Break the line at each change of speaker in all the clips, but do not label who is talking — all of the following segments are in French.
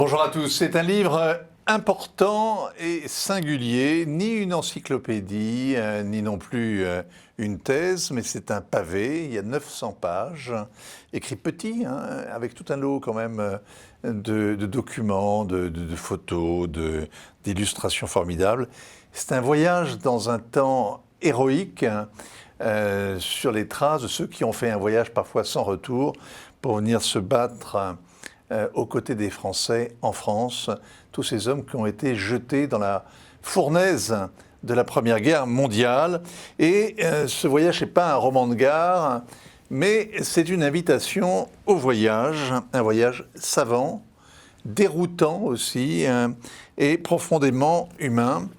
Bonjour à tous, c'est un livre important et singulier, ni une encyclopédie, ni non plus une thèse, mais c'est un pavé, il y a 900 pages, écrit petit, avec tout un lot quand même de documents, de photos, d'illustrations formidables. C'est un voyage dans un temps héroïque sur les traces de ceux qui ont fait un voyage parfois sans retour pour venir se battre aux côtés des Français en France, tous ces hommes qui ont été jetés dans la fournaise de la Première Guerre mondiale. Et ce voyage n'est pas un roman de gare, mais c'est une invitation au voyage, un voyage savant, déroutant aussi, et profondément humain.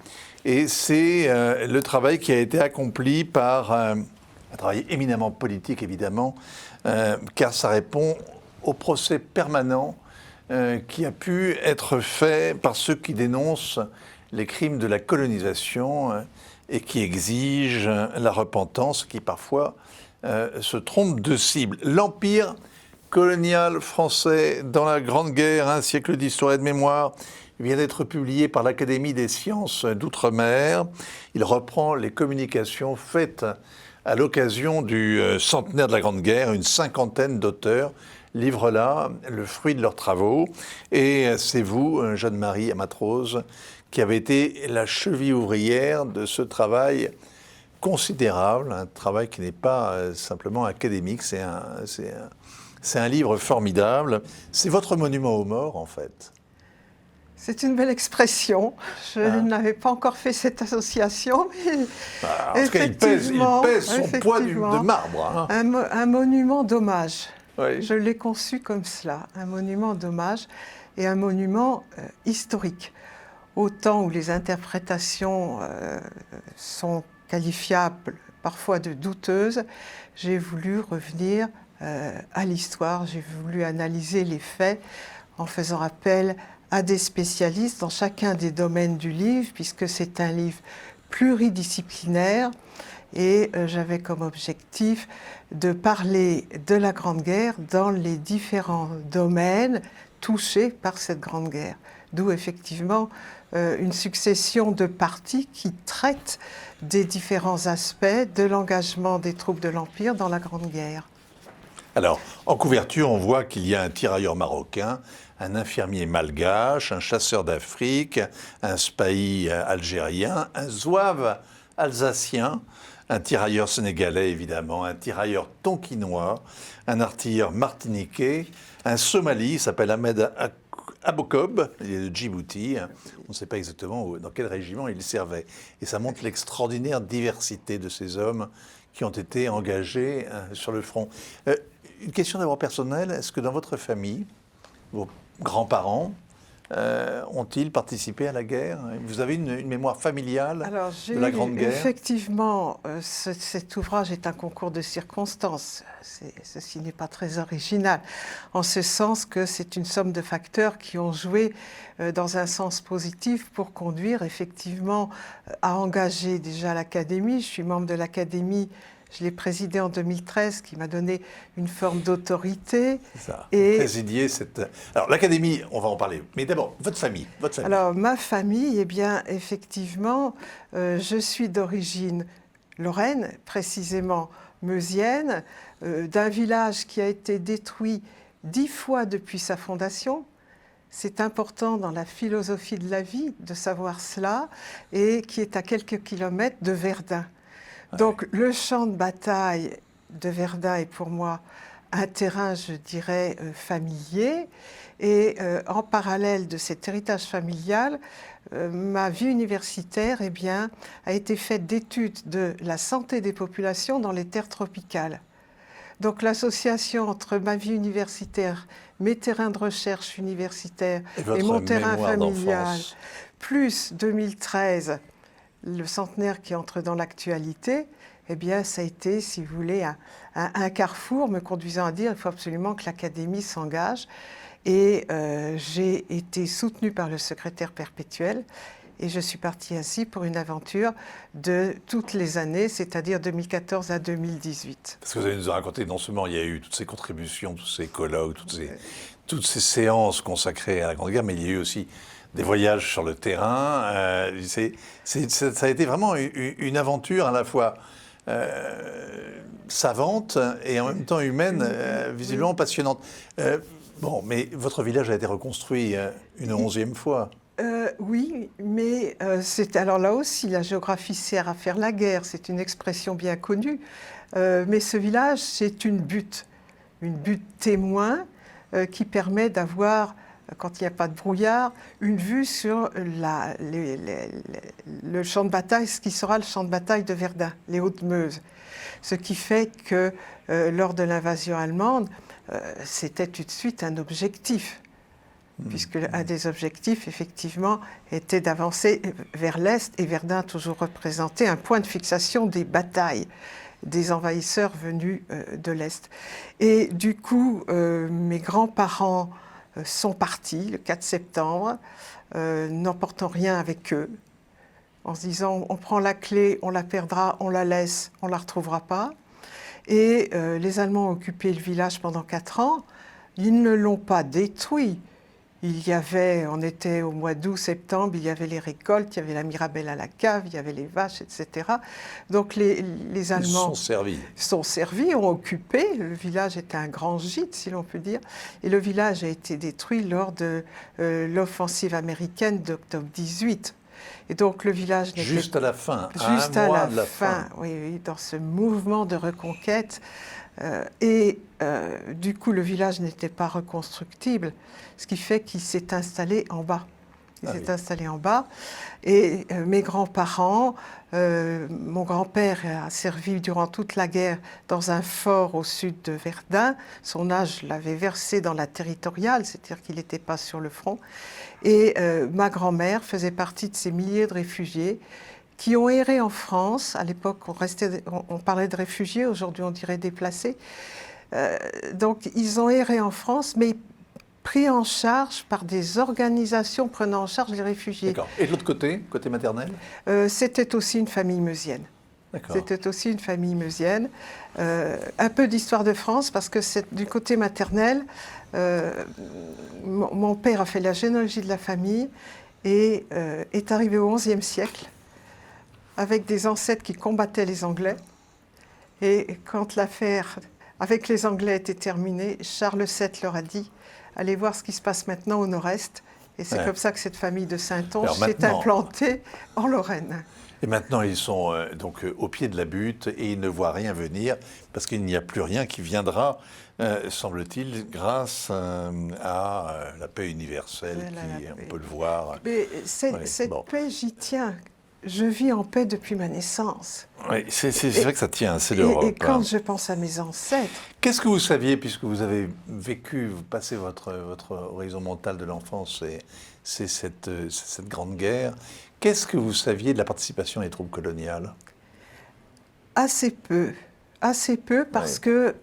Et c'est le travail qui a été accompli par un travail éminemment politique, évidemment, car ça répond au procès permanent qui a pu être fait par ceux qui dénoncent les crimes de la colonisation et qui exigent la repentance, qui parfois se trompent de cible. L'empire colonial français dans la Grande Guerre, un siècle d'histoire et de mémoire, vient d'être publié par l'Académie des sciences d'outre-mer. Il reprend les communications faites à l'occasion du centenaire de la Grande Guerre, une cinquantaine d'auteurs livrent là le fruit de leurs travaux. Et c'est vous, Jeanne-Marie Amatrose, qui avez été la cheville ouvrière de ce travail considérable, un travail qui n'est pas simplement académique, c'est un livre formidable. C'est votre monument aux morts, en fait.
C'est une belle expression. Je n'avais pas encore fait cette association, mais
en tout cas, il pèse son poids de marbre.
Un monument d'hommage.
Oui.
Je l'ai conçu comme cela, un monument d'hommage et un monument historique. Au temps où les interprétations sont qualifiables, parfois de douteuses, j'ai voulu revenir à l'histoire, j'ai voulu analyser les faits en faisant appel à des spécialistes dans chacun des domaines du livre, puisque c'est un livre pluridisciplinaire. Et j'avais comme objectif de parler de la Grande Guerre dans les différents domaines touchés par cette Grande Guerre. D'où effectivement une succession de parties qui traitent des différents aspects de l'engagement des troupes de l'Empire dans la Grande Guerre.
Alors, en couverture, on voit qu'il y a un tirailleur marocain, un infirmier malgache, un chasseur d'Afrique, un spahi algérien, un zouave alsacien, un tirailleur sénégalais évidemment, un tirailleur tonkinois, un artilleur martiniquais, un Somali, il s'appelle Ahmed Abokob, il est de Djibouti, on ne sait pas exactement dans quel régiment il servait. Et ça montre l'extraordinaire diversité de ces hommes qui ont été engagés sur le front. Une question d'abord personnelle, est-ce que dans votre famille, vos grands-parents ont-ils participé à la guerre? Vous avez une mémoire familiale de la Grande Guerre?
Effectivement, cet ouvrage est un concours de circonstances. Ceci n'est pas très original, en ce sens que c'est une somme de facteurs qui ont joué dans un sens positif pour conduire effectivement à engager déjà l'Académie. Je suis membre de l'Académie. Je l'ai présidée en 2013, qui m'a donné une forme d'autorité.
C'est ça. Et présidiez cette... Alors, l'Académie, on va en parler. Mais d'abord, votre famille.
Alors, ma famille, eh bien, effectivement, je suis d'origine lorraine, précisément meusienne, d'un village qui a été détruit 10 fois depuis sa fondation. C'est important dans la philosophie de la vie de savoir cela, et qui est à quelques kilomètres de Verdun. Donc le champ de bataille de Verdun est pour moi un terrain, je dirais, familier. Et en parallèle de cet héritage familial, ma vie universitaire eh bien, a été faite d'études de la santé des populations dans les terres tropicales. Donc l'association entre ma vie universitaire, mes terrains de recherche universitaires et mon terrain familial, plus 2013, le centenaire qui entre dans l'actualité, eh bien, ça a été, si vous voulez, un carrefour me conduisant à dire qu'il faut absolument que l'Académie s'engage. Et j'ai été soutenue par le secrétaire perpétuel Et je suis partie ainsi pour une aventure de toutes les années, c'est-à-dire 2014 à 2018.
Parce que vous allez nous raconter, non seulement il y a eu toutes ces contributions, tous ces colloques, toutes ces séances consacrées à la Grande Guerre, mais il y a eu aussi des voyages sur le terrain. Ça a été vraiment une aventure à la fois savante et en même temps humaine, visiblement passionnante. Bon, mais votre village a été reconstruit une 11e fois.
Oui, mais alors là aussi, la géographie sert à faire la guerre, c'est une expression bien connue. Mais ce village, c'est une butte témoin qui permet d'avoir, quand il n'y a pas de brouillard, une vue sur le champ de bataille, ce qui sera le champ de bataille de Verdun, les Hautes-Meuse. Ce qui fait que lors de l'invasion allemande, c'était tout de suite un objectif. Puisque un des objectifs, effectivement, était d'avancer vers l'Est, et Verdun a toujours représenté un point de fixation des batailles des envahisseurs venus de l'Est. Et du coup, mes grands-parents sont partis le 4 septembre, n'emportant rien avec eux, en se disant on prend la clé, on la perdra, on la laisse, on ne la retrouvera pas. Et les Allemands ont occupé le village pendant 4 ans. Ils ne l'ont pas détruit. On était au mois d'août, septembre, il y avait les récoltes, il y avait la mirabelle à la cave, il y avait les vaches, etc. Donc les Allemands sont servis, ont occupé. Le village était un grand gîte, si l'on peut dire. Et le village a été détruit lors de l'offensive américaine d'octobre 18. Et donc le village n'était
juste à la fin,
juste à la fin, oui, dans ce mouvement de reconquête. Du coup, le village n'était pas reconstructible, ce qui fait qu'il s'est installé en bas. Installé en bas. Et mes grands-parents, mon grand-père a servi durant toute la guerre dans un fort au sud de Verdun. Son âge l'avait versé dans la territoriale, c'est-à-dire qu'il n'était pas sur le front. Et ma grand-mère faisait partie de ces milliers de réfugiés qui ont erré en France. À l'époque, on parlait de réfugiés, aujourd'hui on dirait déplacés. Donc ils ont erré en France, mais pris en charge par des organisations prenant en charge les réfugiés.
D'accord. Et de l'autre côté, côté maternel ?
C'était aussi une famille meusienne. C'était aussi une famille meusienne. Un peu d'histoire de France, parce que du côté maternel, mon père a fait la généalogie de la famille et est arrivé au XIe siècle avec des ancêtres qui combattaient les Anglais. Et quand l'affaire avec les Anglais était terminée, Charles VII leur a dit « Allez voir ce qui se passe maintenant au nord-est ». Et c'est comme ça que cette famille de Saintonge s'est implantée en Lorraine.
Et maintenant, ils sont donc au pied de la butte et ils ne voient rien venir parce qu'il n'y a plus rien qui viendra, semble-t-il, grâce à la paix universelle on peut le voir.
Mais cette paix, j'y tiens. Je vis en paix depuis ma naissance.
Oui, c'est vrai que ça tient, c'est l'Europe.
Et quand je pense à mes ancêtres...
Qu'est-ce que vous saviez, puisque vous avez vécu, vous passez votre horizon mental de l'enfance, c'est cette grande guerre, qu'est-ce que vous saviez de la participation des troupes coloniales ? Assez peu parce que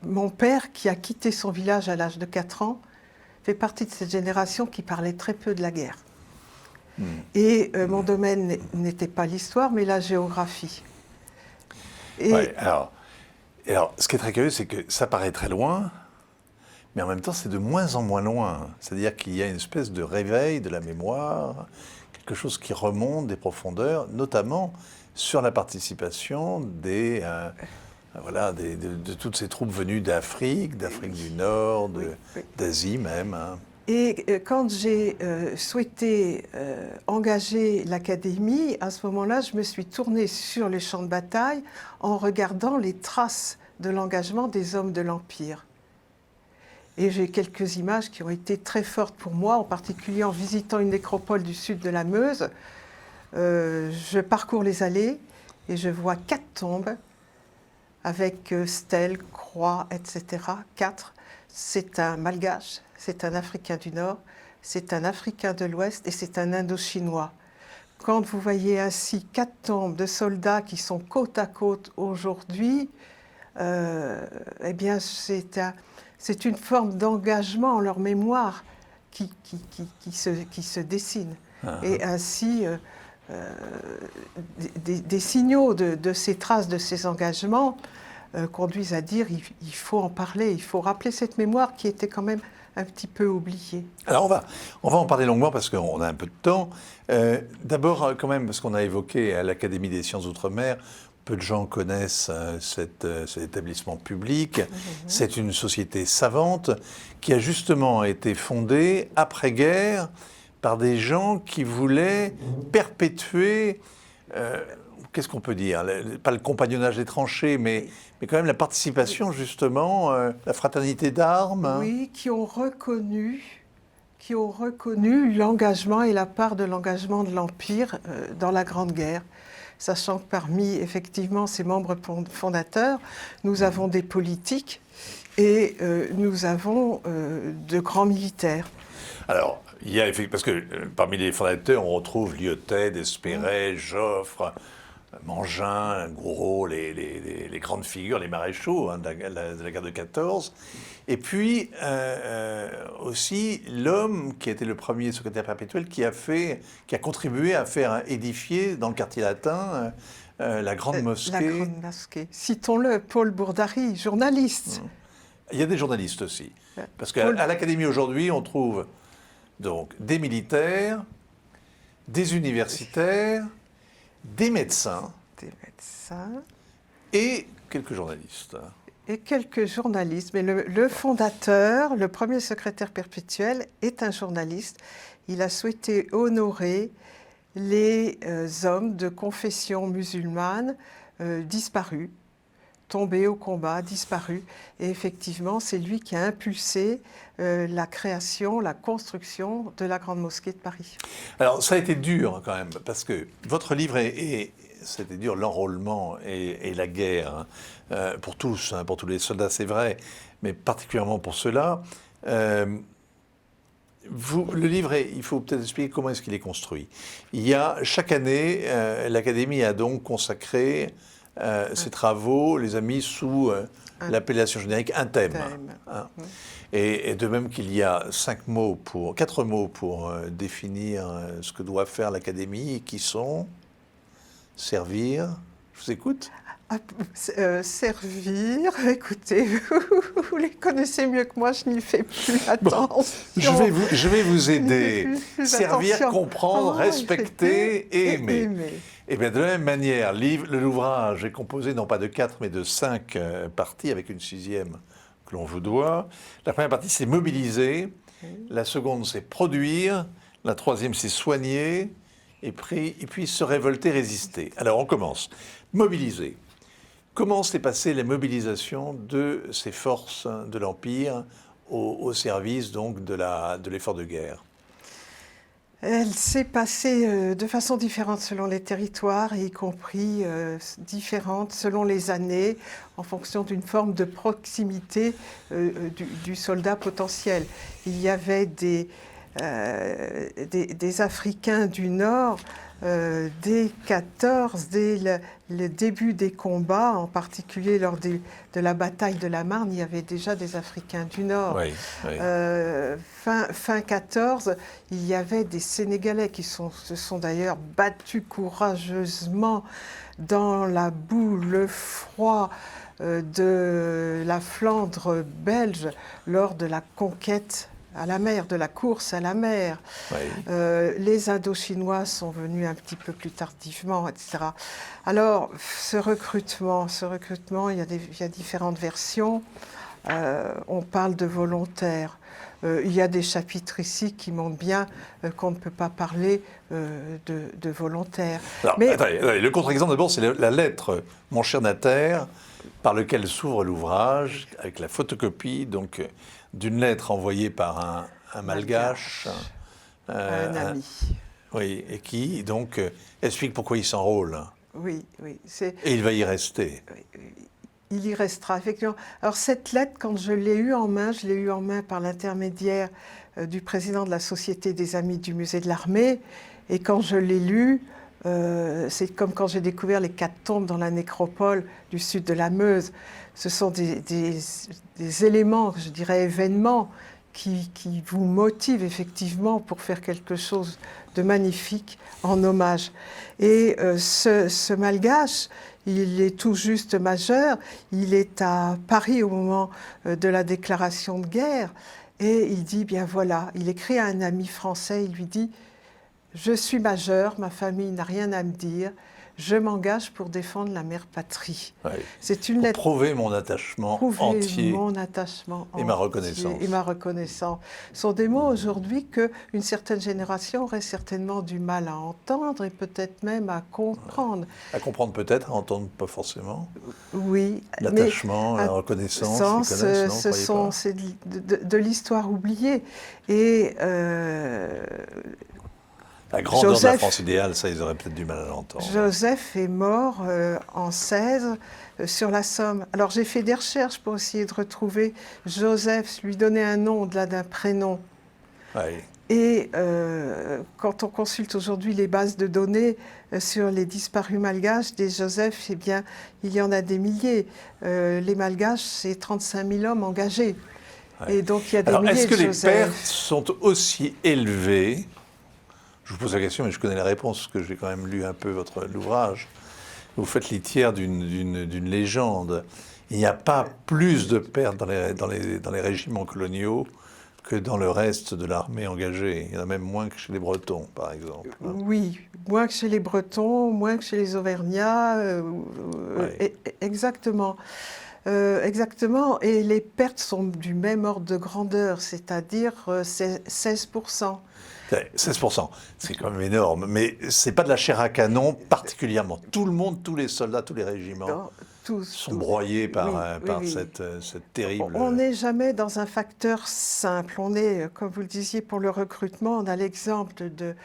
mon père, qui a quitté son village à l'âge de 4 ans, fait partie de cette génération qui parlait très peu de la guerre. Et mon domaine n'était pas l'histoire, mais la géographie. Alors, ce qui est très curieux, c'est que ça paraît très loin, mais en même temps, c'est de moins en moins loin. C'est-à-dire qu'il y a une espèce de réveil de la mémoire, quelque chose qui remonte des profondeurs, notamment sur la participation de toutes ces troupes venues d'Afrique du Nord, d'Asie même.
Et quand j'ai souhaité engager l'académie, à ce moment-là, je me suis tournée sur les champs de bataille en regardant les traces de l'engagement des hommes de l'Empire. Et j'ai quelques images qui ont été très fortes pour moi, en particulier en visitant une nécropole du sud de la Meuse. Je parcours les allées et je vois 4 tombes avec stèles, croix, etc. 4. C'est un Malgache. C'est un Africain du Nord, c'est un Africain de l'Ouest et c'est un Indo-Chinois. Quand vous voyez ainsi 4 tombes de soldats qui sont côte à côte aujourd'hui, eh bien c'est une forme d'engagement en leur mémoire qui se dessine. Et ainsi, des signaux de ces traces, de ces engagements, conduisent à dire il faut en parler, il faut rappeler cette mémoire qui était quand même un petit peu oubliée.
Alors on va en parler longuement parce qu'on a un peu de temps. D'abord quand même, parce qu'on a évoqué à l'Académie des sciences d'outre-mer, peu de gens connaissent cet établissement public. C'est une société savante qui a justement été fondée après-guerre par des gens qui voulaient perpétuer, qu'est-ce qu'on peut dire, pas le compagnonnage des tranchées, mais quand même la participation justement, la fraternité d'armes.
Oui, qui ont reconnu l'engagement et la part de l'engagement de l'Empire dans la Grande Guerre. Sachant que parmi, effectivement, ces membres fondateurs, nous avons des politiques et nous avons de grands militaires.
Alors, il y a parce que parmi les fondateurs, on retrouve Lyotet, Despérès, Joffre, Mangin, Gouraud, les grandes figures, les maréchaux de la guerre de 14. Et puis aussi l'homme qui était le premier secrétaire perpétuel qui a contribué à faire édifier dans le quartier latin la grande mosquée.
La grande mosquée. Citons-le, Paul Bourdary, journaliste.
Il y a des journalistes aussi. Parce qu'à l'Académie aujourd'hui, on trouve donc des militaires, des universitaires, des médecins et quelques journalistes.
Mais le fondateur, le premier secrétaire perpétuel, est un journaliste. Il a souhaité honorer les hommes de confession musulmane disparus, tombés au combat, disparus. Et effectivement, c'est lui qui a impulsé la création, la construction de la Grande Mosquée de Paris.
Alors, ça a été dur quand même, parce que votre livre c'était dur, l'enrôlement et la guerre, pour tous, pour tous les soldats, c'est vrai, mais particulièrement pour ceux-là. Le livre, il faut peut-être expliquer comment est-ce qu'il est construit. Chaque année, l'Académie a donc consacré ses travaux, les a mis sous l'appellation générique un thème. Et de même qu'il y a 4 mots pour définir ce que doit faire l'Académie, qui sont servir. Je vous écoute.
Servir, écoutez, vous les connaissez mieux que moi, je n'y fais plus attention. Bon,
je vais vous aider. Servir, comprendre, respecter et aimer. Et bien de la même manière, l'ouvrage est composé non pas de 4 mais de 5 parties, avec une 6e que l'on vous doit. La première partie, c'est mobiliser. La seconde, c'est produire. La 3e, c'est soigner. Et puis se révolter, résister. Alors on commence. Mobiliser. Comment s'est passée la mobilisation de ces forces de l'Empire au service donc de l'effort de guerre?
Elle s'est passée de façon différente selon les territoires, y compris différente selon les années, en fonction d'une forme de proximité du soldat potentiel. Il y avait des Africains du Nord, dès le début des combats, en particulier lors de la bataille de la Marne, il y avait déjà des Africains du Nord.
Oui.
Fin 14, il y avait des Sénégalais qui se sont d'ailleurs battus courageusement dans la boue, le froid de la Flandre belge lors de la conquête à la mer, de la course à la mer. Oui. Les Indochinois sont venus un petit peu plus tardivement, etc. Alors, ce recrutement, il y a différentes versions. On parle de volontaires. Il y a des chapitres ici qui montrent bien qu'on ne peut pas parler de volontaires.
Alors, attendez, le contre-exemple, d'abord, c'est la lettre « Mon cher Natter », par lequel s'ouvre l'ouvrage, avec la photocopie, donc d'une lettre envoyée par un malgache.
Un ami.
Oui, et qui, donc, explique pourquoi il s'enrôle.
Oui.
Et il va y rester.
Il y restera, effectivement. Alors, cette lettre, quand je l'ai eue en main, par l'intermédiaire du président de la Société des Amis du Musée de l'Armée. Et quand je l'ai lue, c'est comme quand j'ai découvert les 4 tombes dans la nécropole du sud de la Meuse. Ce sont des éléments, je dirais événements, qui vous motive effectivement pour faire quelque chose de magnifique en hommage. Et ce Malgache, il est tout juste majeur, il est à Paris au moment de la déclaration de guerre, et il dit, bien voilà, il écrit à un ami français, il lui dit, je suis majeur, ma famille n'a rien à me dire, je m'engage pour défendre la mère patrie.
Oui.
C'est une lettre.
Prouver mon attachement entier.
Mon attachement
et ma reconnaissance.
Et ma reconnaissance. Ce sont des mots aujourd'hui qu'une certaine génération aurait certainement du mal à entendre et peut-être même à comprendre.
À comprendre peut-être, à entendre pas forcément.
Oui.
L'attachement, la reconnaissance,
c'est de l'histoire oubliée. Et
la grandeur de la France idéale, ça, ils auraient peut-être du mal à l'entendre.
Joseph est mort en 16 sur la Somme. Alors j'ai fait des recherches pour essayer de retrouver Joseph, lui donner un nom au-delà d'un prénom.
Oui.
Et quand on consulte aujourd'hui les bases de données sur les disparus malgaches, des Joseph, eh bien, il y en a des milliers. Les malgaches, c'est 35 000 hommes engagés. Ouais. Et donc il y a des milliers de Joseph.
Est-ce que les pertes sont aussi élevées? Je vous pose la question, mais je connais la réponse, parce que j'ai quand même lu un peu l'ouvrage. Vous faites litière d'une légende. Il n'y a pas plus de pertes dans les régiments coloniaux que dans le reste de l'armée engagée. Il y en a même moins que chez les Bretons, par exemple.
Oui, moins que chez les Bretons, moins que chez les Auvergnats. Exactement. Exactement. Et les pertes sont du même ordre de grandeur, c'est-à-dire 16%.
16%, c'est quand même énorme, mais c'est pas de la chair à canon particulièrement. Tout le monde, tous les soldats, tous les régiments sont broyés par cette terrible...
On n'est jamais dans un facteur simple. On est, comme vous le disiez, pour le recrutement, on a l'exemple de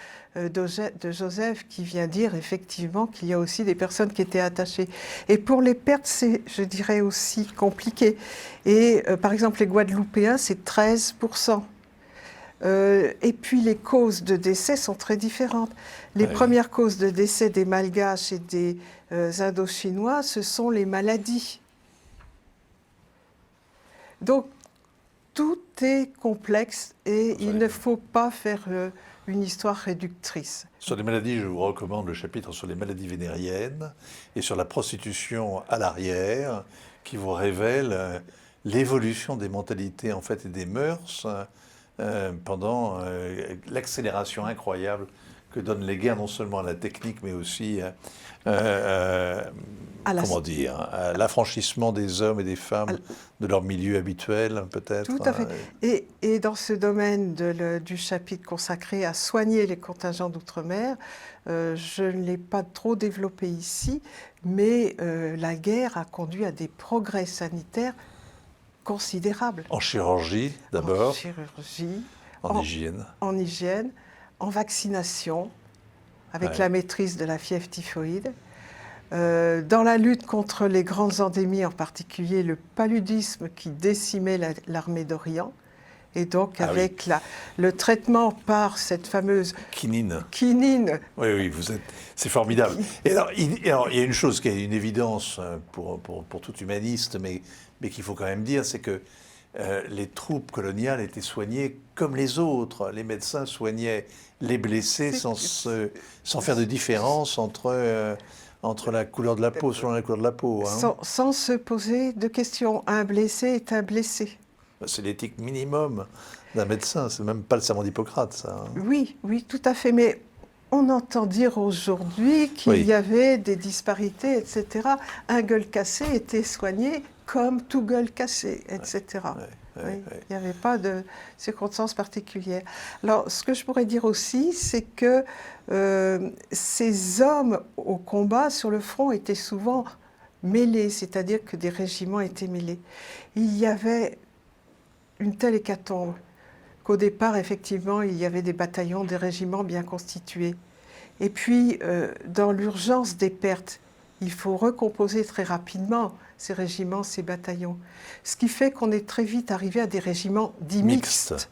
Joseph qui vient dire effectivement qu'il y a aussi des personnes qui étaient attachées. Et pour les pertes, c'est, je dirais, aussi compliqué. Et par exemple, les Guadeloupéens, c'est 13%. Et puis les causes de décès sont très différentes. Les premières causes de décès des Malgaches et des Indochinois, ce sont les maladies. Donc tout est complexe et il ne faut pas faire une histoire réductrice.
Sur les maladies, je vous recommande le chapitre sur les maladies vénériennes et sur la prostitution à l'arrière, qui vous révèle l'évolution des mentalités en fait et des mœurs pendant l'accélération incroyable que donnent les guerres, non seulement à la technique, mais aussi l'affranchissement des hommes et des femmes de leur milieu habituel, peut-être.
Tout à fait. Et dans ce domaine du chapitre consacré à soigner les contingents d'outre-mer, je ne l'ai pas trop développé ici, mais la guerre a conduit à des progrès sanitaires considérables.
En chirurgie, d'abord.
En chirurgie.
En hygiène.
En hygiène, en vaccination, avec la maîtrise de la fièvre typhoïde. Dans la lutte contre les grandes endémies, en particulier le paludisme qui décimait l'armée d'Orient. Et donc avec le traitement par cette fameuse...
Quinine.
Oui,
c'est formidable. Et alors, il y a une chose qui est une évidence pour tout humaniste, mais qu'il faut quand même dire, c'est que les troupes coloniales étaient soignées comme les autres. Les médecins soignaient les blessés sans faire de différence entre la couleur de la peau, selon la couleur de la peau. Hein.
Sans se poser de questions. Un blessé est un blessé.
C'est l'éthique minimum d'un médecin. C'est même pas le serment d'Hippocrate, ça. Hein.
Oui, tout à fait. Mais on entend dire aujourd'hui qu'il y avait des disparités, etc. Un gueule cassé était soigné comme tout gueule cassé, etc. Il n'y avait pas de circonstances particulières. Alors, ce que je pourrais dire aussi, c'est que ces hommes au combat sur le front étaient souvent mêlés, c'est-à-dire que des régiments étaient mêlés. Il y avait une telle hécatombe qu'au départ, effectivement, il y avait des bataillons, des régiments bien constitués. Et puis, dans l'urgence des pertes, il faut recomposer très rapidement ces régiments, ces bataillons. Ce qui fait qu'on est très vite arrivé à des régiments dits mixtes,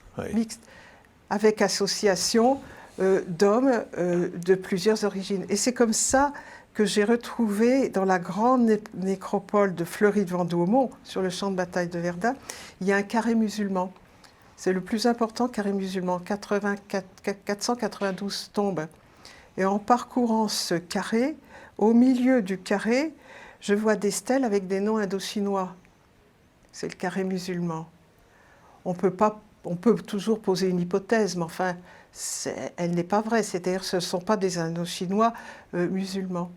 avec association d'hommes de plusieurs origines. Et c'est comme ça que j'ai retrouvé dans la grande nécropole de Fleury-de-Vendômont, sur le champ de bataille de Verdun, il y a un carré musulman. C'est le plus important carré musulman, 492 tombes. Et en parcourant ce carré, au milieu du carré, je vois des stèles avec des noms indo-chinois. C'est le carré musulman. On peut toujours poser une hypothèse, mais enfin, elle n'est pas vraie. C'est-à-dire ce ne sont pas des indo-chinois musulmans.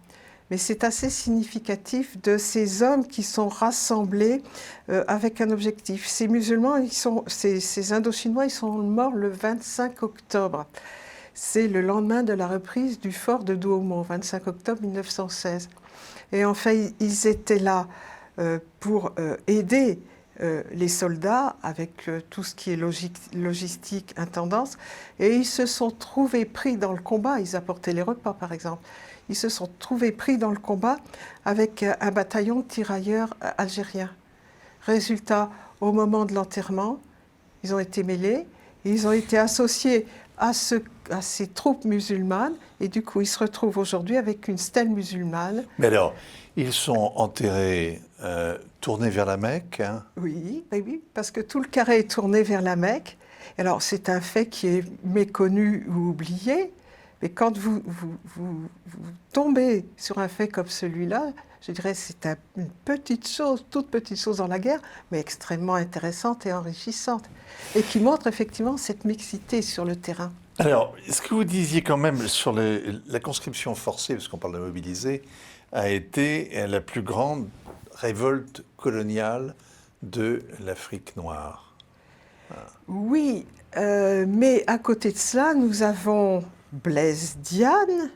Mais c'est assez significatif de ces hommes qui sont rassemblés avec un objectif. Ces musulmans, ces indo-chinois, ils sont morts le 25 octobre. C'est le lendemain de la reprise du fort de Douaumont, 25 octobre 1916. Et en fait, ils étaient là pour aider les soldats avec tout ce qui est logistique, intendance. Et ils se sont trouvés pris dans le combat. Ils apportaient les repas, par exemple. Ils se sont trouvés pris dans le combat avec un bataillon de tirailleurs algériens. Résultat, au moment de l'enterrement, ils ont été mêlés, et ils ont été associés à ces troupes musulmanes, et du coup, ils se retrouvent aujourd'hui avec une stèle musulmane.
Mais alors, ils sont enterrés, tournés vers la Mecque, hein?
Oui, oui, parce que tout le carré est tourné vers la Mecque. Alors, c'est un fait qui est méconnu ou oublié, mais quand vous tombez sur un fait comme celui-là, je dirais que c'est une petite chose, toute petite chose dans la guerre, mais extrêmement intéressante et enrichissante, et qui montre effectivement cette mixité sur le terrain.
Alors, ce que vous disiez quand même sur la conscription forcée, parce qu'on parle de mobiliser, a été la plus grande révolte coloniale de l'Afrique noire.
Oui, mais à côté de cela, nous avons Blaise Diagne,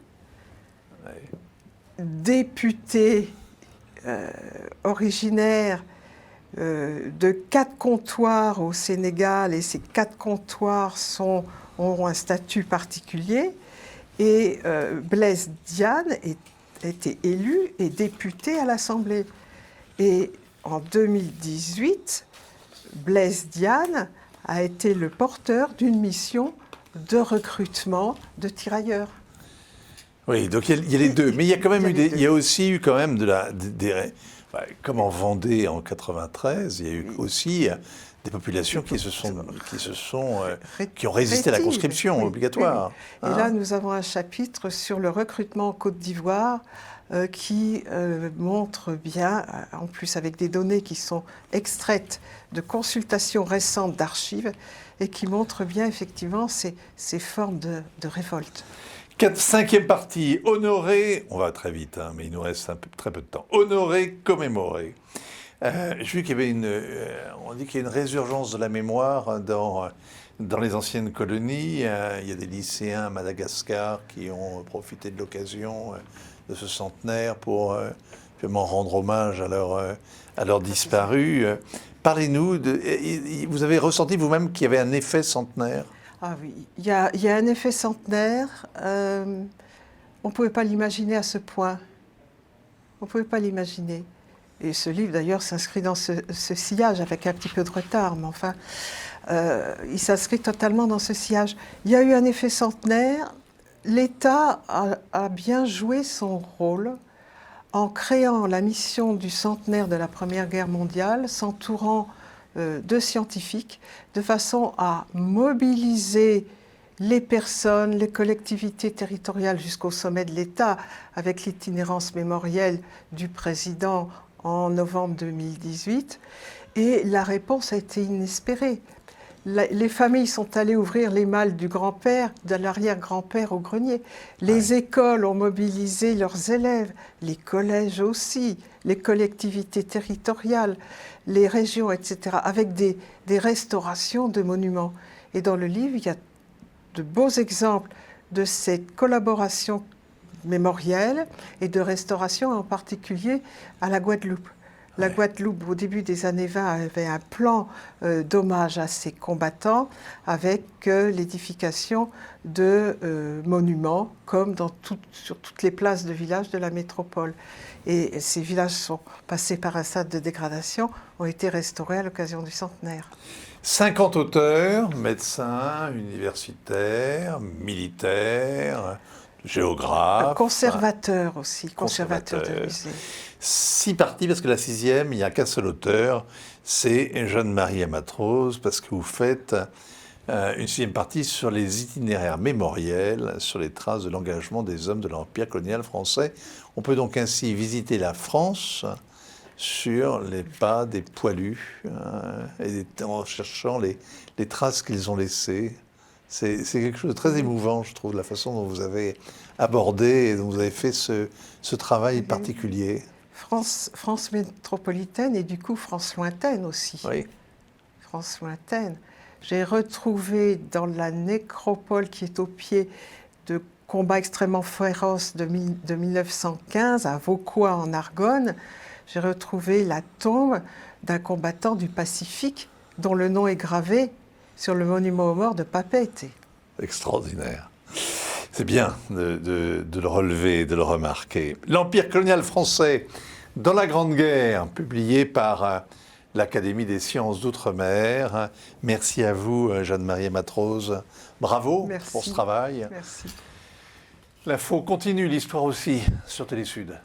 député originaire de 4 comptoirs au Sénégal, et ces 4 comptoirs ont un statut particulier. Et Blaise Diagne a été élu et député à l'Assemblée. Et en 2018, Blaise Diagne a été le porteur d'une mission de recrutement de tirailleurs.
Oui, donc il y a les deux. Mais il y a quand même il y a aussi eu quand même comme en Vendée en 93, il y a eu aussi des populations qui ont résisté à la conscription obligatoire.
Oui. Et là, nous avons un chapitre sur le recrutement en Côte d'Ivoire qui montre bien, en plus avec des données qui sont extraites de consultations récentes d'archives, et qui montrent bien effectivement ces formes de révolte.
Cinquième partie, honorer, on va très vite, hein, mais il nous reste très peu de temps. Honorer, commémorer. J'ai vu qu'il y avait on dit qu'il y a une résurgence de la mémoire dans les anciennes colonies. Il y a des lycéens à Madagascar qui ont profité de l'occasion de ce centenaire pour justement rendre hommage à leurs disparus. Parlez-nous, vous avez ressenti vous-même qu'il y avait un effet centenaire ?
Ah oui, il y a un effet centenaire. On ne pouvait pas l'imaginer à ce point. On ne pouvait pas l'imaginer. Et ce livre, d'ailleurs, s'inscrit dans ce sillage avec un petit peu de retard, mais enfin, il s'inscrit totalement dans ce sillage. Il y a eu un effet centenaire. L'État a bien joué son rôle en créant la mission du centenaire de la Première Guerre mondiale, s'entourant de scientifiques, de façon à mobiliser les personnes, les collectivités territoriales jusqu'au sommet de l'État, avec l'itinérance mémorielle du président en novembre 2018. Et la réponse a été inespérée. Les familles sont allées ouvrir les malles du grand-père, de l'arrière-grand-père au grenier. Les écoles ont mobilisé leurs élèves, les collèges aussi, les collectivités territoriales, les régions, etc., avec des restaurations de monuments. Et dans le livre, il y a de beaux exemples de cette collaboration mémorielle et de restauration, en particulier à la Guadeloupe. La Guadeloupe, au début des années 20, avait un plan d'hommage à ses combattants avec l'édification de monuments, comme sur toutes les places de villages de la métropole. Et ces villages sont passés par un stade de dégradation, ont été restaurés à l'occasion du centenaire.
50 auteurs, médecins, universitaires, militaires, géographe.
Conservateur aussi, conservateur de musée.
6 parties, parce que la 6e, il n'y a qu'un seul auteur, c'est Jeanne-Marie Amatrose, parce que vous faites une 6e partie sur les itinéraires mémoriels, sur les traces de l'engagement des hommes de l'Empire colonial français. On peut donc ainsi visiter la France sur les pas des poilus, en cherchant les traces qu'ils ont laissées. C'est quelque chose de très émouvant, je trouve, la façon dont vous avez abordé et dont vous avez fait ce travail particulier.
France métropolitaine et du coup France lointaine aussi.
Oui.
France lointaine. J'ai retrouvé dans la nécropole qui est au pied de combats extrêmement féroces de 1915 à Vauquois en Argonne, j'ai retrouvé la tombe d'un combattant du Pacifique dont le nom est gravé sur le monument aux morts de Papeete.
Extraordinaire. C'est bien de le relever, de le remarquer. L'Empire colonial français dans la Grande Guerre, publié par l'Académie des sciences d'outre-mer. Merci à vous, Jeanne-Marie Amatrose. Bravo pour ce travail.
Merci.
L'info continue, l'histoire aussi, sur Télé Sud.